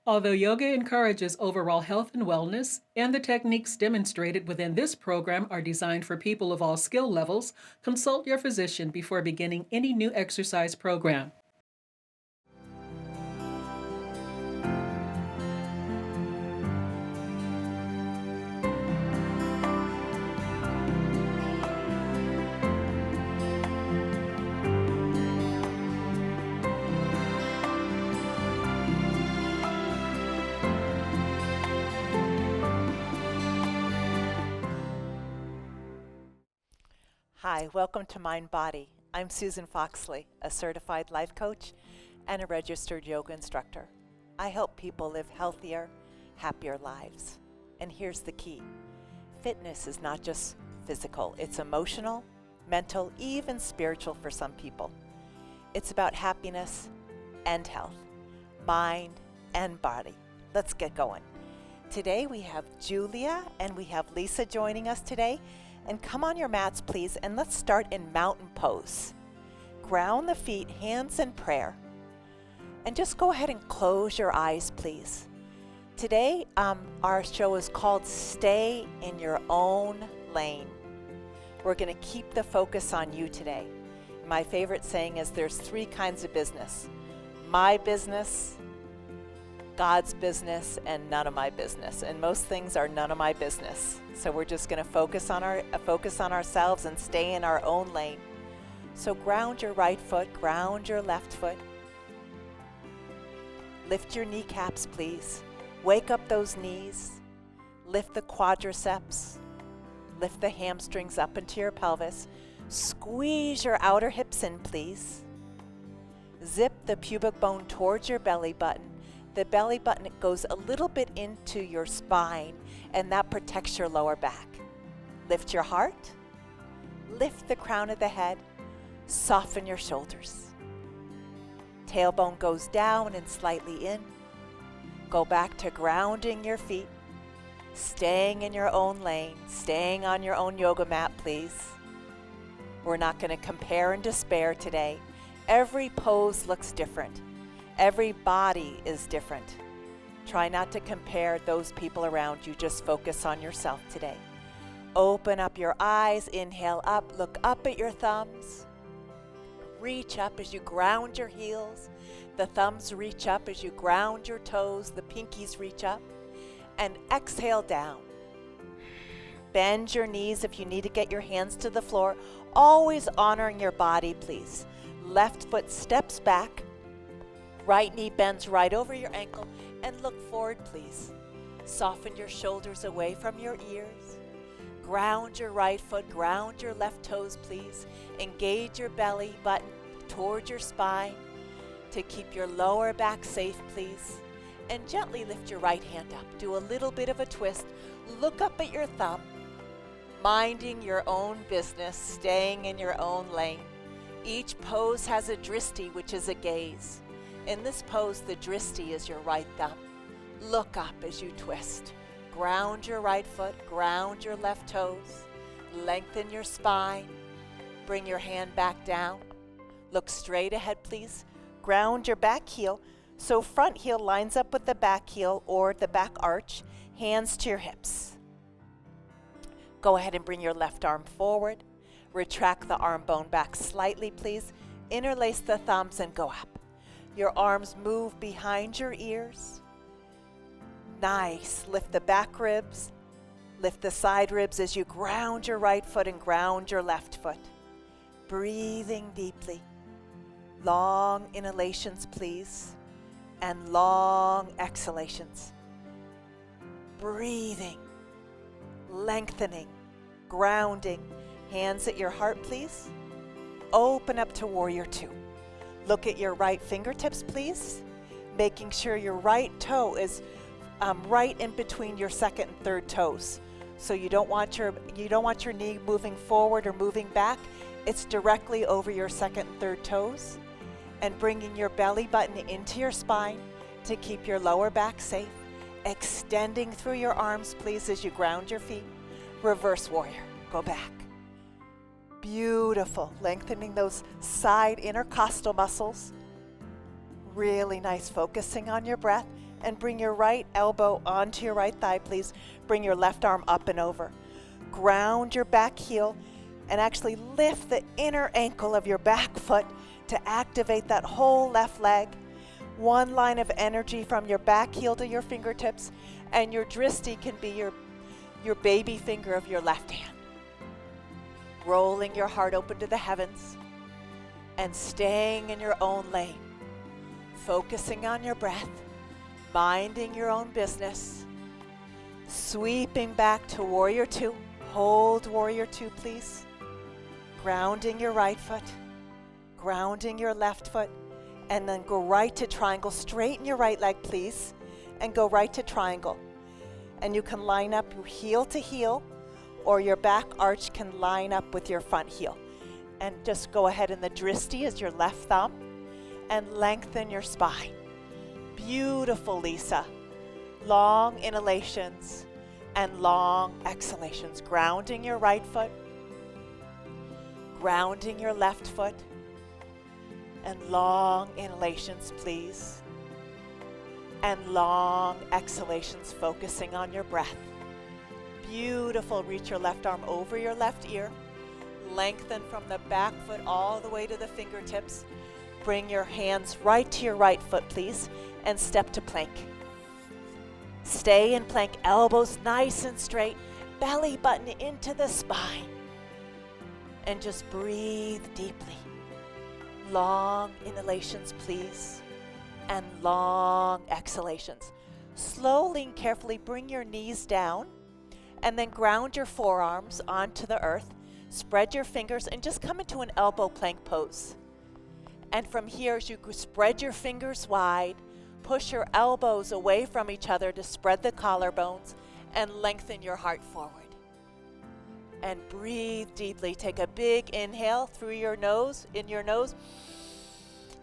Although yoga encourages overall health and wellness, and the techniques demonstrated within this program are designed for people of all skill levels, consult your physician before beginning any new exercise program. Hi, welcome to Mind Body. I'm Susan Foxley, a certified life coach and a registered yoga instructor. I help people live healthier, happier lives. And here's the key. Fitness is not just physical, it's emotional, mental, even spiritual for some people. It's about happiness and health, mind and body. Let's get going. Today we have Julia and we have Lisa joining us today. And come on your mats, please, and let's start in mountain pose. Ground the feet, hands in prayer. And just go ahead and close your eyes, please. Today, our show is called Stay in Your Own Lane. We're going to keep the focus on you today. My favorite saying is there's 3 kinds of business. My business, God's business, and none of my business. And most things are none of my business. So we're just going to focus on ourselves and stay in our own lane. So ground your right foot, ground your left foot. Lift your kneecaps, please. Wake up those knees. Lift the quadriceps. Lift the hamstrings up into your pelvis. Squeeze your outer hips in, please. Zip the pubic bone towards your belly button. The belly button goes a little bit into your spine, and that protects your lower back. Lift your heart, lift the crown of the head, soften your shoulders. Tailbone goes down and slightly in. Go back to grounding your feet, staying in your own lane, staying on your own yoga mat, please. We're not going to compare and despair today. Every pose looks different. Every body is different. Try not to compare those people around you. Just focus on yourself today. Open up your eyes. Inhale up. Look up at your thumbs. Reach up as you ground your heels. The thumbs reach up as you ground your toes. The pinkies reach up. And exhale down. Bend your knees if you need to get your hands to the floor. Always honoring your body, please. Left foot steps back. Right knee bends right over your ankle, and look forward, please. Soften your shoulders away from your ears. Ground your right foot, ground your left toes, please. Engage your belly button towards your spine to keep your lower back safe, please. And gently lift your right hand up. Do a little bit of a twist. Look up at your thumb. Minding your own business, staying in your own lane. Each pose has a dristi, which is a gaze. In this pose, the dristi is your right thumb. Look up as you twist. Ground your right foot, ground your left toes. Lengthen your spine. Bring your hand back down. Look straight ahead, please. Ground your back heel. So front heel lines up with the back heel or the back arch. Hands to your hips. Go ahead and bring your left arm forward. Retract the arm bone back slightly, please. Interlace the thumbs and go up. Your arms move behind your ears. Nice. Lift the back ribs. Lift the side ribs as you ground your right foot and ground your left foot. Breathing deeply. Long inhalations, please. And long exhalations. Breathing. Lengthening. Grounding. Hands at your heart, please. Open up to Warrior 2. Look at your right fingertips, please, making sure your right toe is right in between your second and third toes. So you don't want your knee moving forward or moving back. It's directly over your second and third toes, and bringing your belly button into your spine to keep your lower back safe. Extending through your arms, please, as you ground your feet. Reverse warrior. Go back. Beautiful. Lengthening those side intercostal muscles. Really nice. Focusing on your breath. And bring your right elbow onto your right thigh, please. Bring your left arm up and over. Ground your back heel and actually lift the inner ankle of your back foot to activate that whole left leg. One line of energy from your back heel to your fingertips, and your dristi can be your baby finger of your left hand. Rolling your heart open to the heavens and staying in your own lane. Focusing on your breath, minding your own business. Sweeping back to Warrior Two. Hold Warrior Two, please. Grounding your right foot, grounding your left foot, and then go right to triangle. Straighten your right leg, please, and go right to triangle. And you can line up your heel to heel, or your back arch can line up with your front heel. And just go ahead, and the dristi is your left thumb, and lengthen your spine. Beautiful, Lisa. Long inhalations and long exhalations. Grounding your right foot, grounding your left foot, and long inhalations, please. And long exhalations, focusing on your breath. Beautiful. Reach your left arm over your left ear. Lengthen from the back foot all the way to the fingertips. Bring your hands right to your right foot, please, and step to plank. Stay in plank, elbows nice and straight, belly button into the spine. And just breathe deeply. Long inhalations, please, and long exhalations. Slowly and carefully bring your knees down, and then ground your forearms onto the earth. Spread your fingers and just come into an elbow plank pose. And from here, as you spread your fingers wide, push your elbows away from each other to spread the collarbones and lengthen your heart forward. And breathe deeply. Take a big inhale through your nose, in your nose,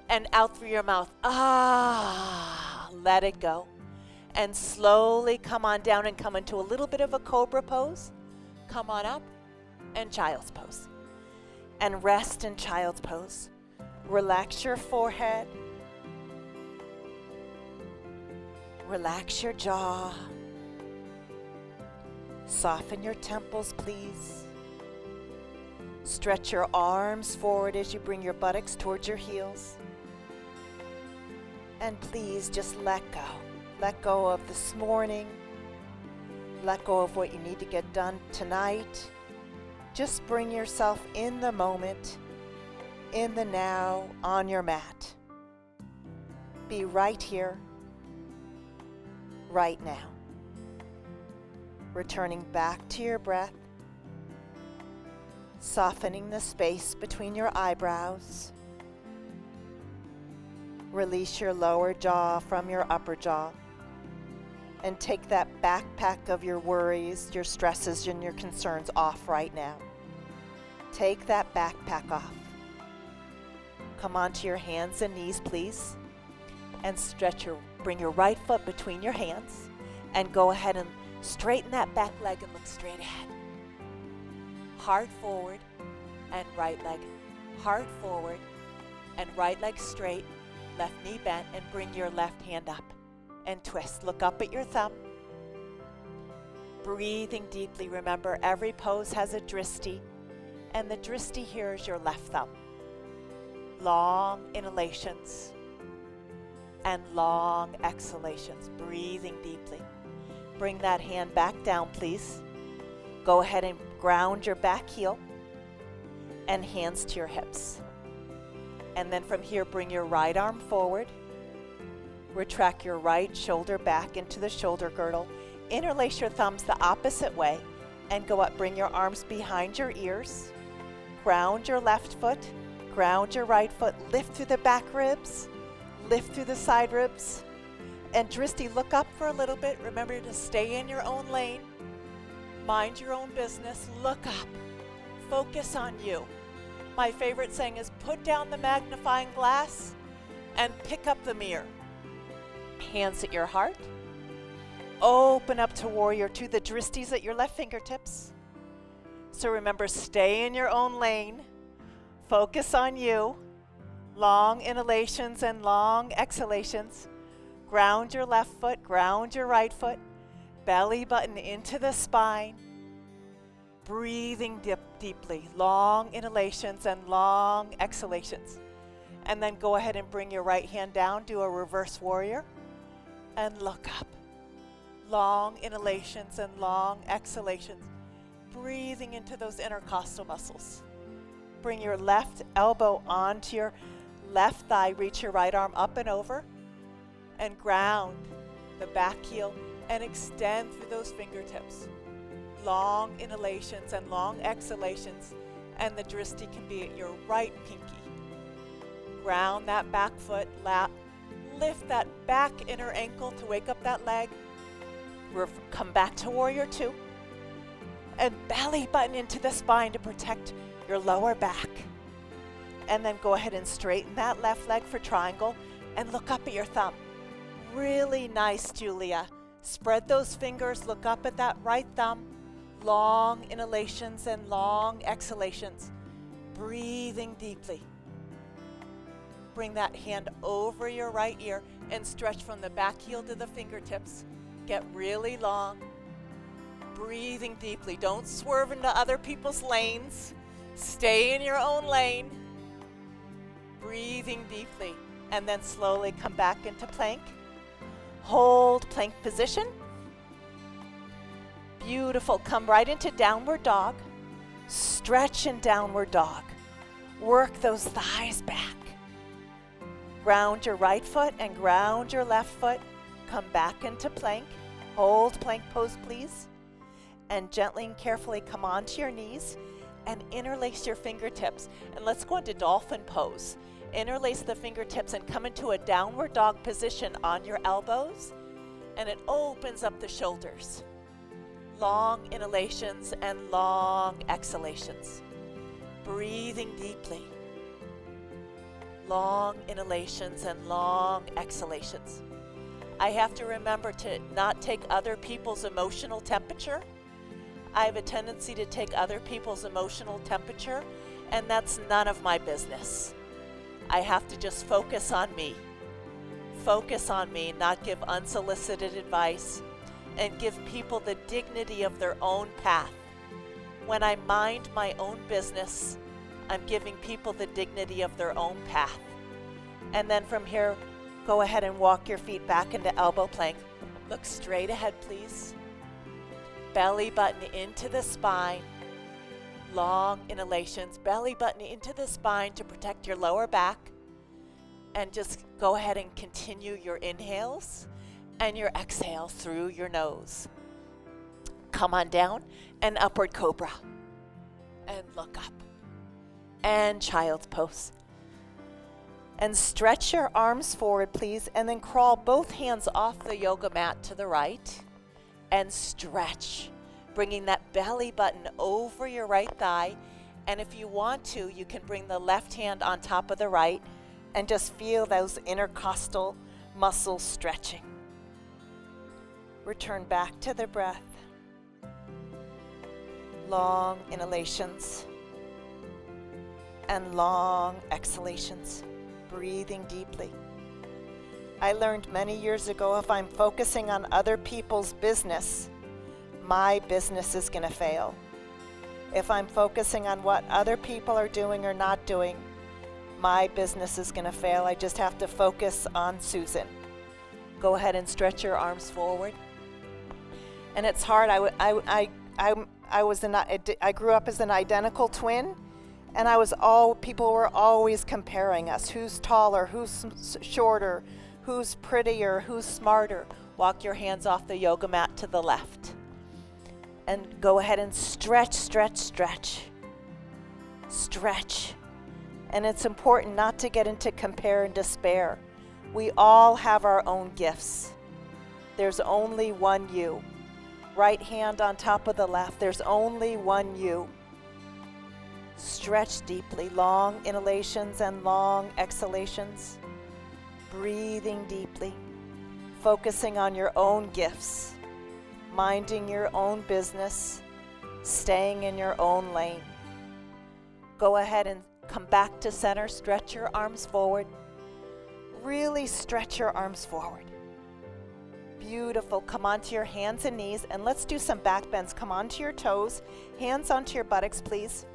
and out through your mouth. Ah, let it go. And slowly come on down and come into a little bit of a cobra pose. Come on up and child's pose. And rest in child's pose. Relax your forehead. Relax your jaw. Soften your temples, please. Stretch your arms forward as you bring your buttocks towards your heels. And please just let go. Let go of this morning. Let go of what you need to get done tonight. Just bring yourself in the moment, in the now, on your mat. Be right here, right now. Returning back to your breath, softening the space between your eyebrows. Release your lower jaw from your upper jaw, and take that backpack of your worries, your stresses, and your concerns off right now. Take that backpack off. Come onto your hands and knees, please, and bring your right foot between your hands, and go ahead and straighten that back leg and look straight ahead. Heart forward and right leg. Heart forward and right leg straight, left knee bent, and bring your left hand up and twist. Look up at your thumb. Breathing deeply. Remember, every pose has a dristi, and the dristi here is your left thumb. Long inhalations and long exhalations. Breathing deeply. Bring that hand back down, please. Go ahead and ground your back heel and hands to your hips. And then from here, bring your right arm forward. Retract your right shoulder back into the shoulder girdle. Interlace your thumbs the opposite way and go up. Bring your arms behind your ears. Ground your left foot. Ground your right foot. Lift through the back ribs. Lift through the side ribs. And dristi, look up for a little bit. Remember to stay in your own lane. Mind your own business. Look up. Focus on you. My favorite saying is put down the magnifying glass and pick up the mirror. Hands at your heart. Open up to Warrior Two. The dristi's at your left fingertips. So remember, stay in your own lane. Focus on you. Long inhalations and long exhalations. ground your left foot, ground your right foot, belly button into the spine, breathing deeply, long inhalations and long exhalations. And then go ahead and bring your right hand down, do a reverse warrior, and look up. Long inhalations and long exhalations, breathing into those intercostal muscles. Bring your left elbow onto your left thigh, reach your right arm up and over, and ground the back heel and extend through those fingertips. Long inhalations and long exhalations, and the drishti can be at your right pinky. Ground that back foot, lift that back inner ankle to wake up that leg. Come back to warrior two, and belly button into the spine to protect your lower back. And then go ahead and straighten that left leg for triangle and look up at your thumb. Really nice, Julia. Spread those fingers, look up at that right thumb. Long inhalations and long exhalations. Breathing deeply. Bring that hand over your right ear and stretch from the back heel to the fingertips. Get really long. Breathing deeply. Don't swerve into other people's lanes. Stay in your own lane. Breathing deeply. And then slowly come back into plank. Hold plank position. Beautiful. Come right into downward dog. Stretch in downward dog. Work those thighs back. Ground your right foot and ground your left foot. Come back into plank. Hold plank pose, please. And gently and carefully come onto your knees and interlace your fingertips. And let's go into dolphin pose. Interlace the fingertips and come into a downward dog position on your elbows. And it opens up the shoulders. Long inhalations and long exhalations. Breathing deeply. Long inhalations and long exhalations. I have to remember to not take other people's emotional temperature. I have a tendency to take other people's emotional temperature, and that's none of my business. I have to just focus on me. Focus on me, not give unsolicited advice, and give people the dignity of their own path. When I mind my own business, I'm giving people the dignity of their own path. And then from here, go ahead and walk your feet back into elbow plank. Look straight ahead, please. Belly button into the spine. Long inhalations, belly button into the spine to protect your lower back. And just go ahead and continue your inhales and your exhale through your nose. Come on down and upward cobra. And look up. And child's pose. And stretch your arms forward, please, and then crawl both hands off the yoga mat to the right and stretch, bringing that belly button over your right thigh. And if you want to, you can bring the left hand on top of the right and just feel those intercostal muscles stretching. Return back to the breath. Long inhalations and long exhalations. Breathing deeply. I learned many years ago, if I'm focusing on other people's business, my business is going to fail. If I'm focusing on what other people are doing or not doing, my business is going to fail. I just have to focus on Susan. Go ahead and stretch your arms forward. And it's hard. I grew up as an identical twin. And people were always comparing us. Who's taller, who's shorter, who's prettier, who's smarter. Walk your hands off the yoga mat to the left. And go ahead and stretch, stretch, stretch. Stretch. And it's important not to get into compare and despair. We all have our own gifts. There's only one you. Right hand on top of the left. There's only one you. Stretch deeply, long inhalations and long exhalations. Breathing deeply, focusing on your own gifts, minding your own business, staying in your own lane. Go ahead and come back to center, stretch your arms forward. Really stretch your arms forward. Beautiful. Come onto your hands and knees, and let's do some back bends. Come onto your toes, hands onto your buttocks, please.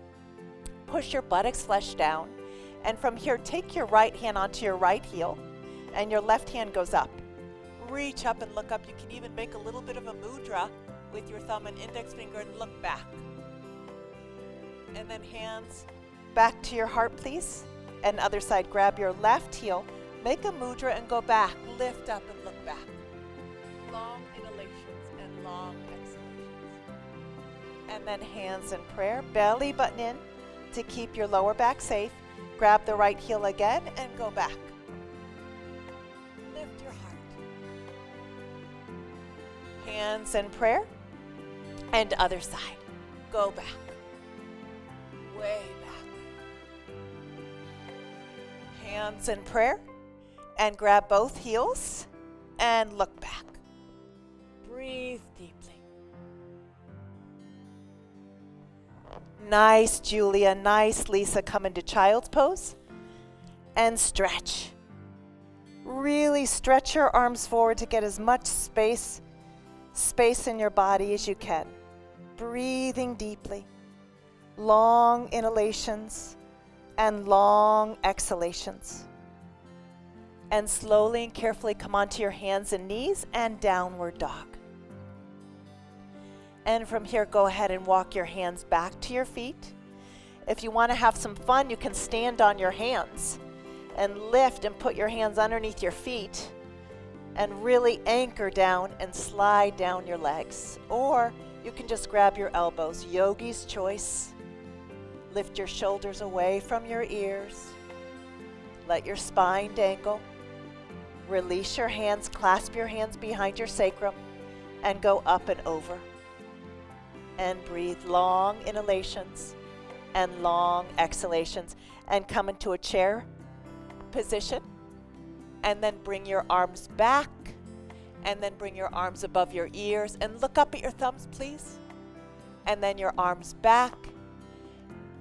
Push your buttocks flesh down. And from here, take your right hand onto your right heel, and your left hand goes up. Reach up and look up. You can even make a little bit of a mudra with your thumb and index finger and look back. And then hands back to your heart, please. And other side, grab your left heel, make a mudra and go back. Lift up and look back. Long inhalations and long exhalations. And then hands in prayer, belly button in to keep your lower back safe. Grab the right heel again and go back. Lift your heart. Hands in prayer. And other side. Go back. Way back. Hands in prayer. And grab both heels and look back. Breathe deeply. Nice, Julia. Nice, Lisa. Come into child's pose and stretch. Really stretch your arms forward to get as much space in your body as you can. Breathing deeply. Long inhalations and long exhalations. And slowly and carefully come onto your hands and knees and downward dog. And from here, go ahead and walk your hands back to your feet. If you want to have some fun, you can stand on your hands and lift and put your hands underneath your feet and really anchor down and slide down your legs. Or you can just grab your elbows, yogi's choice. Lift your shoulders away from your ears. Let your spine dangle. Release your hands, clasp your hands behind your sacrum, and go up and over. And breathe long inhalations and long exhalations. And come into a chair position. And then bring your arms back. And then bring your arms above your ears. And look up at your thumbs, please. And then your arms back.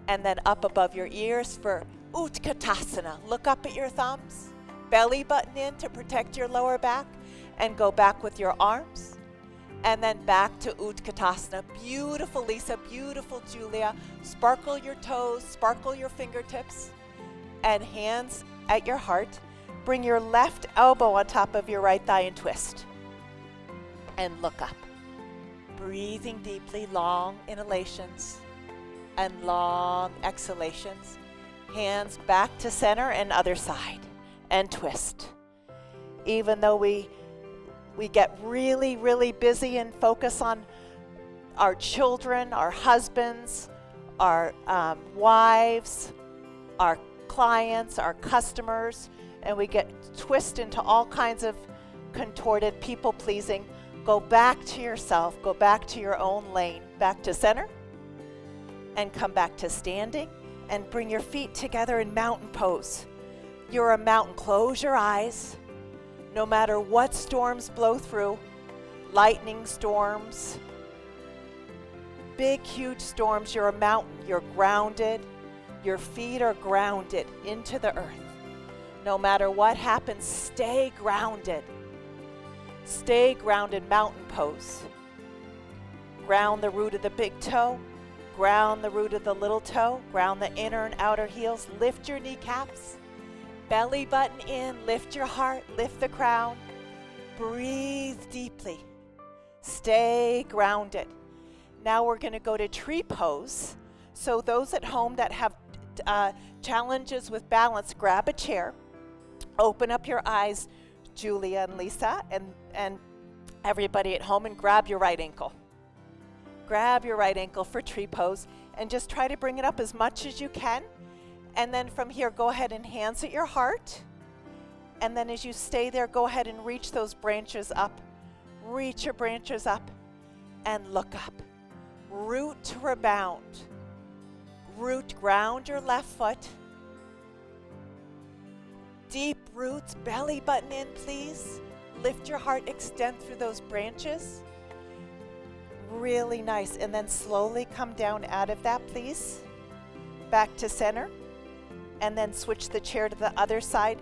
And then up above your ears for Utkatasana. Look up at your thumbs. Belly button in to protect your lower back. And go back with your arms. And then back to Utkatasana. Beautiful, Lisa. Beautiful, Julia. Sparkle your toes. Sparkle your fingertips. And hands at your heart. Bring your left elbow on top of your right thigh and twist. And look up. Breathing deeply, long inhalations and long exhalations. Hands back to center and other side. And twist. Even though we get really, really busy and focus on our children, our husbands, our wives, our clients, our customers, and we get twisted into all kinds of contorted people-pleasing. Go back to yourself. Go back to your own lane. Back to center. And come back to standing. And bring your feet together in mountain pose. You're a mountain. Close your eyes. No matter what storms blow through, lightning storms, big, huge storms, you're a mountain. You're grounded. Your feet are grounded into the earth. No matter what happens, stay grounded. Stay grounded, mountain pose. Ground the root of the big toe. Ground the root of the little toe. Ground the inner and outer heels. Lift your kneecaps. Belly button in, lift your heart, lift the crown. Breathe deeply. Stay grounded. Now we're going to go to tree pose. So those at home that have challenges with balance, grab a chair. Open up your eyes, Julia and Lisa, and everybody at home, and grab your right ankle. Grab your right ankle for tree pose and just try to bring it up as much as you can. And then from here, go ahead and hands at your heart. And then as you stay there, go ahead and reach those branches up. Reach your branches up and look up. Root to rebound. Root, ground your left foot. Deep roots, belly button in, please. Lift your heart, extend through those branches. Really nice. And then slowly come down out of that, please. Back to center. And then switch the chair to the other side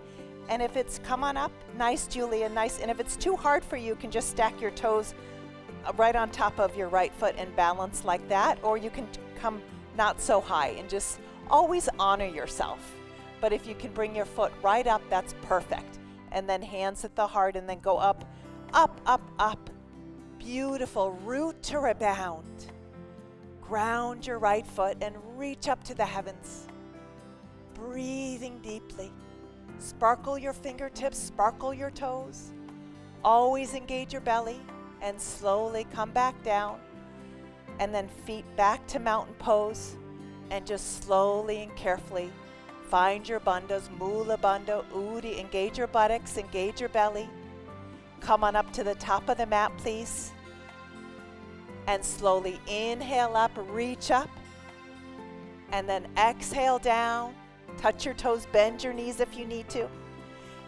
And if it's, come on up, nice, Julia, nice. And if it's too hard for you, you can just stack your toes right on top of your right foot and balance like that. Or you can come not so high and just always honor yourself. But if you can bring your foot right up, that's perfect. And then hands at the heart and then go up, up, up, up. Beautiful, root to rebound. Ground your right foot and reach up to the heavens. Breathing deeply. Sparkle your fingertips, sparkle your toes. Always engage your belly and slowly come back down. And then feet back to mountain pose and just slowly and carefully find your bandhas, mula bandha, udi. Engage your buttocks, engage your belly. Come on up to the top of the mat, please. And slowly inhale up, reach up. And then exhale down. Touch your toes, bend your knees if you need to.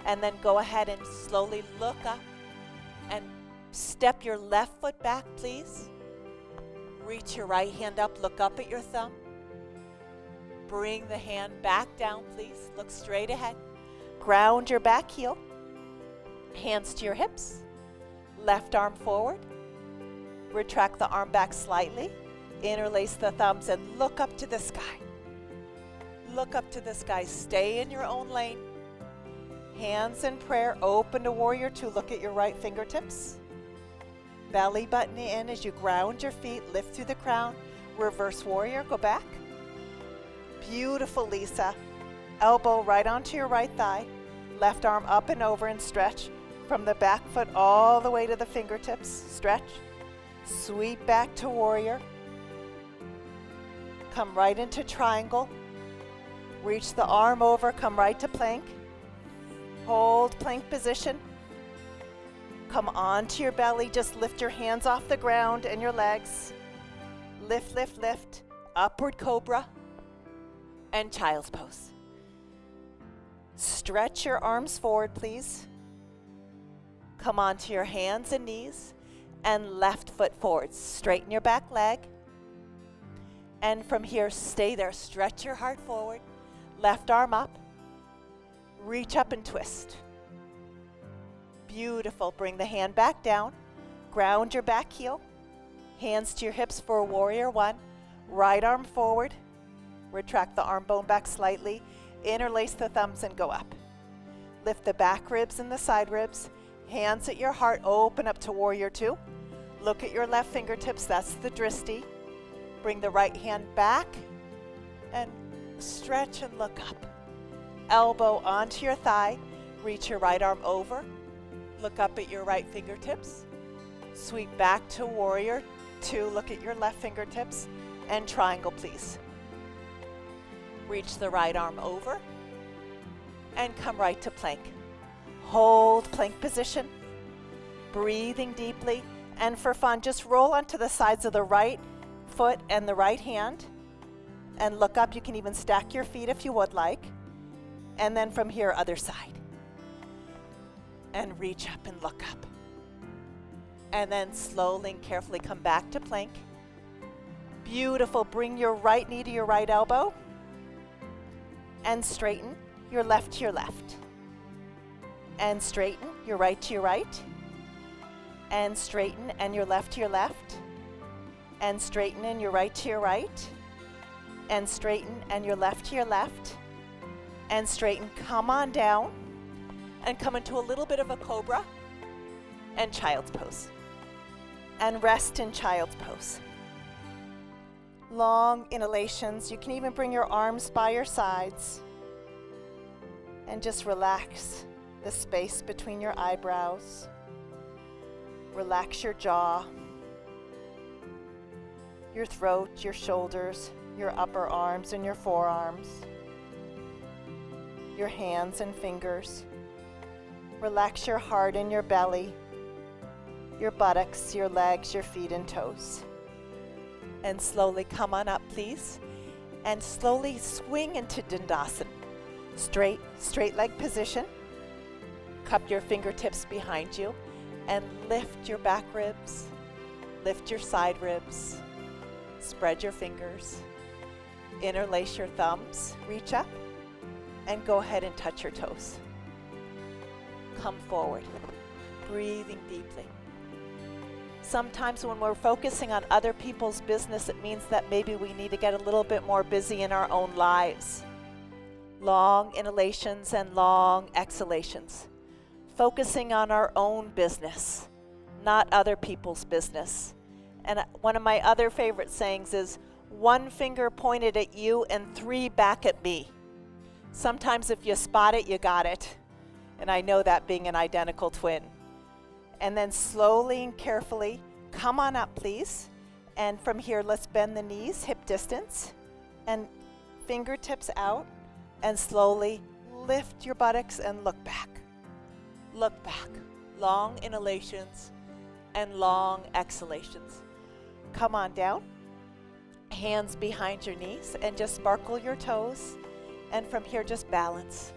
And then go ahead and slowly look up and step your left foot back, please. Reach your right hand up, look up at your thumb. Bring the hand back down, please. Look straight ahead. Ground your back heel. Hands to your hips. Left arm forward. Retract the arm back slightly. Interlace the thumbs and look up to the sky. Look up to the sky. Stay in your own lane. Hands in prayer. Open to warrior two. Look at your right fingertips. Belly button in as you ground your feet. Lift through the crown. Reverse warrior. Go back. Beautiful, Lisa. Elbow right onto your right thigh. Left arm up and over and stretch. From the back foot all the way to the fingertips. Stretch. Sweep back to warrior. Come right into triangle. Reach the arm over, come right to plank. Hold plank position. Come onto your belly, just lift your hands off the ground and your legs. Lift, lift, lift. Upward cobra and child's pose. Stretch your arms forward, please. Come onto your hands and knees and left foot forward. Straighten your back leg. And from here, stay there. Stretch your heart forward. Left arm up. Reach up and twist. Beautiful. Bring the hand back down. Ground your back heel. Hands to your hips for a warrior one. Right arm forward. Retract the arm bone back slightly. Interlace the thumbs and go up. Lift the back ribs and the side ribs. Hands at your heart. Open up to warrior two. Look at your left fingertips. That's the dristi. Bring the right hand back and stretch and look up. Elbow onto your thigh. Reach your right arm over. Look up at your right fingertips. Sweep back to warrior two. Look at your left fingertips and triangle, please. Reach the right arm over and come right to plank. Hold plank position. Breathing deeply. And for fun, just roll onto the sides of the right foot and the right hand and look up. You can even stack your feet if you would like. And then from here, other side. And reach up and look up. And then slowly and carefully come back to plank. Beautiful. Bring your right knee to your right elbow and straighten your left to your left. And straighten your right to your right. And straighten and your left to your left. And straighten and your right to your right. And straighten and your left to your left. And straighten. Come on down and come into a little bit of a cobra and child's pose. And rest in child's pose. Long inhalations. You can even bring your arms by your sides and just relax the space between your eyebrows. Relax your jaw, your throat, your shoulders, your upper arms and your forearms, your hands and fingers. Relax your heart and your belly, your buttocks, your legs, your feet and toes. And slowly come on up, please. And slowly swing into Dandasana. Straight leg position. Cup your fingertips behind you and lift your back ribs. Lift your side ribs. Spread your fingers. Interlace your thumbs. Reach up and go ahead and touch your toes. come forward, breathing deeply. Sometimes when we're focusing on other people's business, it means that maybe we need to get a little bit more busy in our own lives. Long inhalations and long exhalations. Focusing on our own business, not other people's business. And one of my other favorite sayings is, one finger pointed at you and 3 back at me. Sometimes if you spot it, you got it. And I know that being an identical twin. And then slowly and carefully, come on up, please. And from here, let's bend the knees, hip distance, and fingertips out, and slowly lift your buttocks and look back. Look back. Long inhalations and long exhalations. Come on down. Hands behind your knees and just sparkle your toes. And from here, just balance.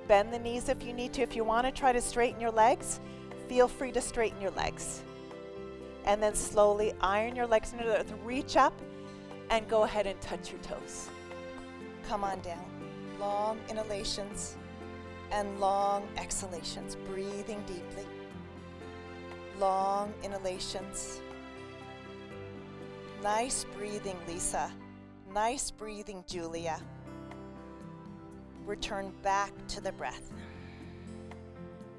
Bend the knees if you need to. If you want to try to straighten your legs, feel free to straighten your legs. And then slowly iron your legs into the earth. Reach up and go ahead and touch your toes. Come on down. Long inhalations and long exhalations. Breathing deeply. Long inhalations. Nice breathing, Lisa. Nice breathing, Julia. Return back to the breath.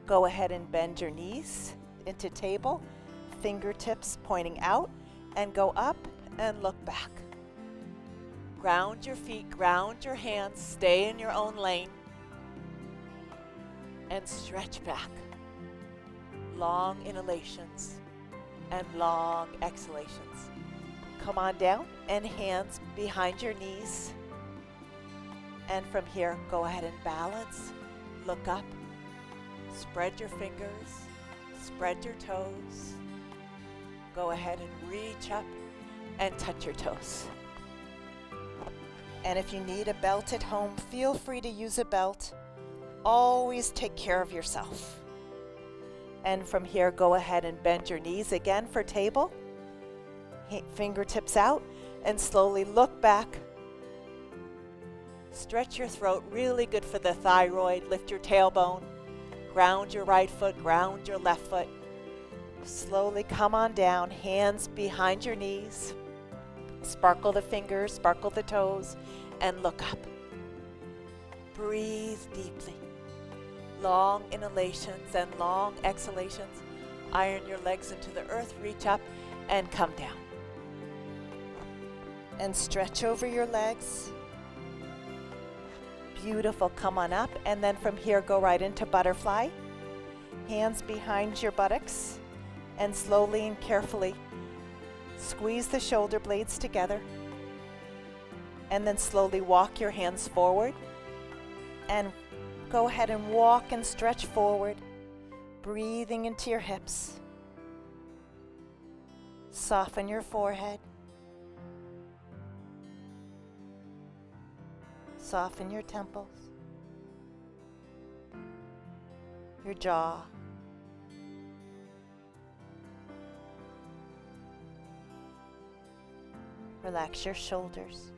Go ahead and bend your knees into table, fingertips pointing out, and go up and look back. Ground your feet, ground your hands, stay in your own lane, and stretch back. Long inhalations and long exhalations. Come on down and hands behind your knees. And from here, go ahead and balance. Look up. Spread your fingers. Spread your toes. Go ahead and reach up and touch your toes. And if you need a belt at home, feel free to use a belt. Always take care of yourself. And from here, go ahead and bend your knees again for table. Fingertips out and slowly look back. Stretch your throat, really good for the thyroid. Lift your tailbone. Ground your right foot, ground your left foot. Slowly come on down, hands behind your knees. Sparkle the fingers, sparkle the toes, and look up. Breathe deeply. Long inhalations and long exhalations. Iron your legs into the earth, reach up, and come down. And stretch over your legs. Beautiful, come on up, and then from here go right into butterfly. Hands behind your buttocks, and slowly and carefully squeeze the shoulder blades together, and then slowly walk your hands forward, and go ahead and walk and stretch forward, breathing into your hips. Soften your forehead. Soften your temples, your jaw. Relax your shoulders.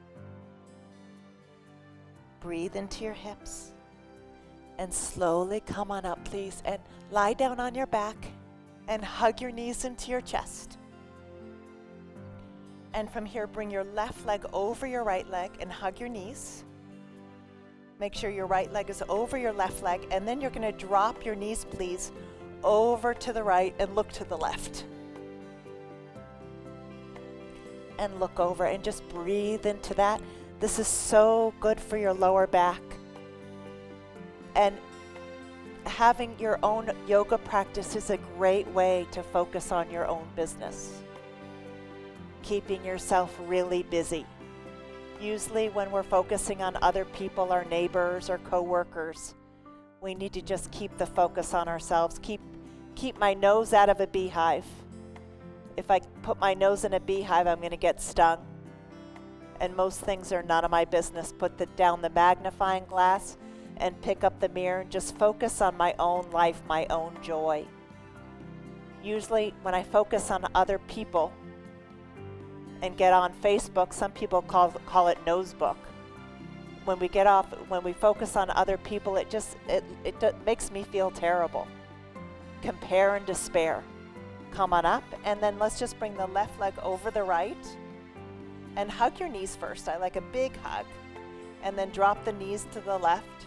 Breathe into your hips. And slowly come on up, please, and lie down on your back and hug your knees into your chest. And from here, bring your left leg over your right leg and hug your knees. Make sure your right leg is over your left leg, and then you're going to drop your knees, please, over to the right and look to the left. And look over and just breathe into that. This is so good for your lower back. And having your own yoga practice is a great way to focus on your own business. Keeping yourself really busy. Usually when we're focusing on other people, our neighbors or coworkers, we need to just keep the focus on ourselves. Keep my nose out of a beehive. If I put my nose in a beehive, I'm going to get stung. And most things are none of my business. Put down the magnifying glass and pick up the mirror and just focus on my own life, my own joy. Usually when I focus on other people and get on Facebook, some people call it nosebook. when we focus on other people, it makes me feel terrible. Compare and despair. Come on up, and then let's just bring the left leg over the right and hug your knees first. I like a big hug, and then drop the knees to the left,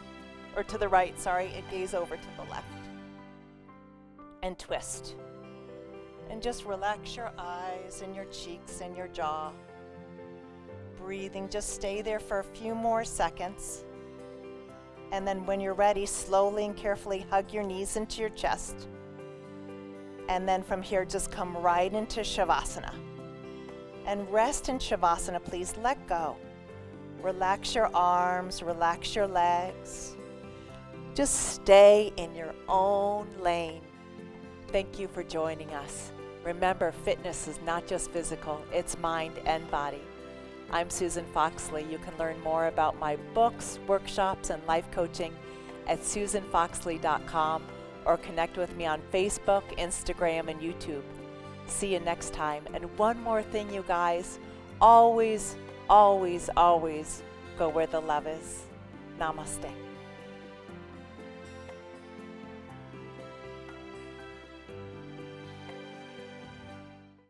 or to the right, sorry, and gaze over to the left. And twist. And just relax your eyes and your cheeks and your jaw. Breathing, just stay there for a few more seconds. And then when you're ready, slowly and carefully hug your knees into your chest. And then from here, just come right into Shavasana. And rest in Shavasana, please. Let go. Relax your arms, relax your legs. Just stay in your own lane. Thank you for joining us. Remember, fitness is not just physical, it's mind and body. I'm Susan Foxley. You can learn more about my books, workshops, and life coaching at susanfoxley.com, or connect with me on Facebook, Instagram, and YouTube. See you next time. And one more thing, you guys, always, always, always go where the love is. Namaste.